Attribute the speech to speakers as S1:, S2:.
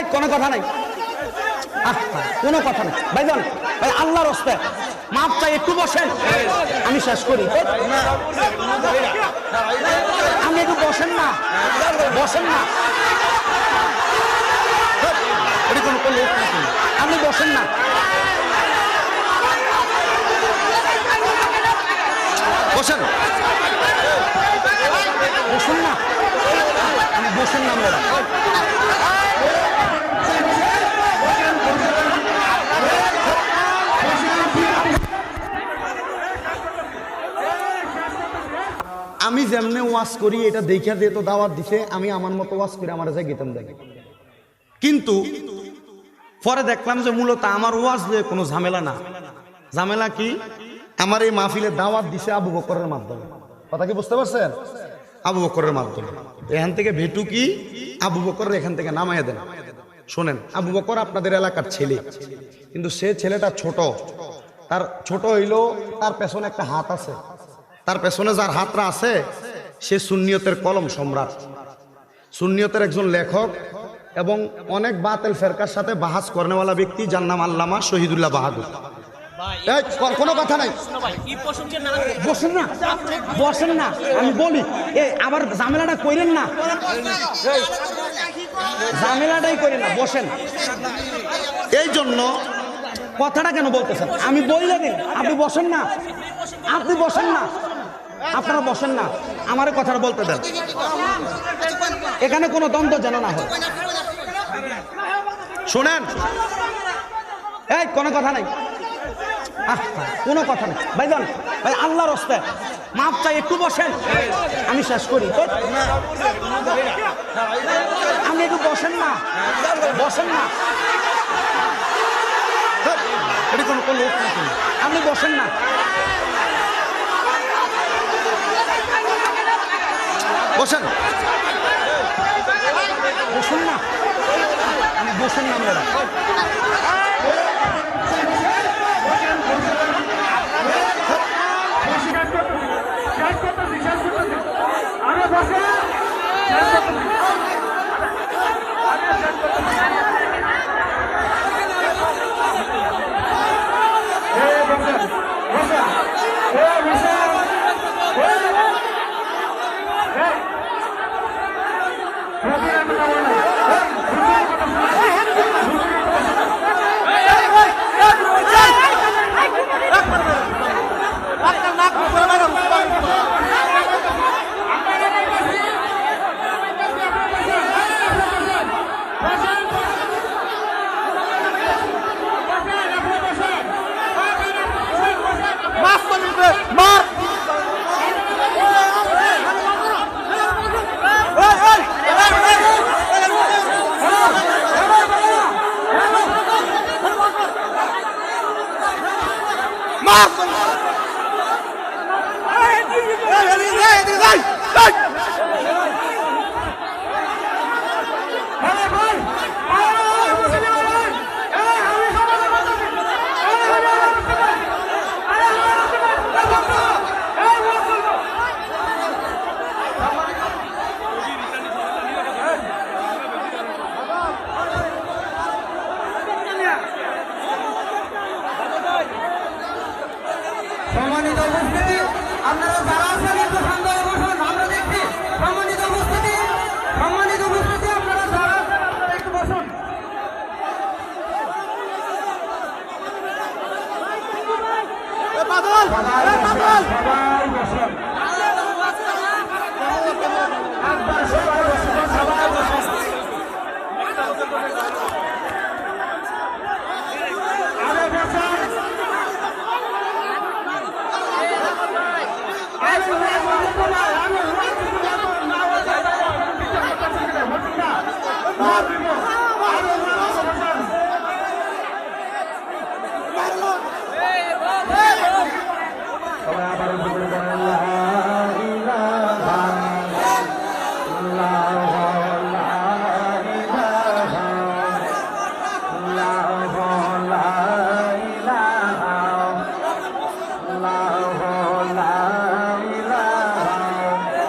S1: এই কোনো কথা নাই, কোনো কথা নাই ভাইজান, ভাই আল্লাহর রাস্তায় মাপ চাই, একটু বসেন, আমি শেষ করি। আমি একটু বসেন না, বসেন না, আপনি বসেন না, বসেন, বসুন না, আমি বসেন না। আমরা আমি যেমনে ওয়াজ করি এটা দেখা দিয়ে তো দাওয়াত দিছে, আমি আমার মতো ওয়াজ করি, আমার যা গেতাম দেখে। কিন্তু পরে দেখলাম যে মূলত আমার ওয়াজ নিয়ে কোনো ঝামেলা না। ঝামেলা কি? আমার এই মাহফিলে দাওয়াত দিছে আবু বকরের মাধ্যমে। কথা কি বুঝতে পারছেন? আবু বকরের মাধ্যমে। এখান থেকে ভেটু কি আবু বকরের এখান থেকে নামাইয়া দেন। শোনেন, আবু বকর আপনাদের এলাকার ছেলে, কিন্তু সে ছেলেটা ছোট। তার ছোট হইলো, তার পেছনে একটা হাত আছে, তার পেছনে যার হাতটা আছে সে সুন্নিয়তের কলম সম্রাট, সুন্নিয়তের একজন লেখক এবং অনেক বাতিল ফেরকার সাথে বাহাস করেনেওয়ালা ব্যক্তি, যার নাম আল্লামা শহীদুল্লাহ বাহাদুর। কোনো কথা নাই, বসেন না, বসেন না, আমি বলি আবার ঝামেলাটা করেন না, ঝামেলাটাই করেন না, বসেন। এই জন্য কথাটা কেন বলতেছেন? আমি বইলে দিন, আপনি বসেন না, আপনি বসেন না, আপনারা বসেন না, আমার কথাটা বলতে দেন। এখানে কোনো দ্বন্দ্ব যেন না হয়। শোনেন, এই কোনো কথা নাই, কোনো কথা নেই ভাইজান, ভাই আল্লাহর রাস্তায় মাপ চাই, একটু বসেন, আমি শেষ করি। আমি একটু বসেন না, বসেন না, আপনি বসেন না, বসেন, বসুন না, আমি বসেন না। আমরা
S2: সম্মানিত উপস্থিতি, আপনারা যারা আছেন একটু শান্ত হয়ে বসুন, আমরা দেখছি। সম্মানিত উপস্থিতি, সম্মানিত উপস্থিতি, আপনারা যারা আছেন আপনারা একটু বসুন। বাদল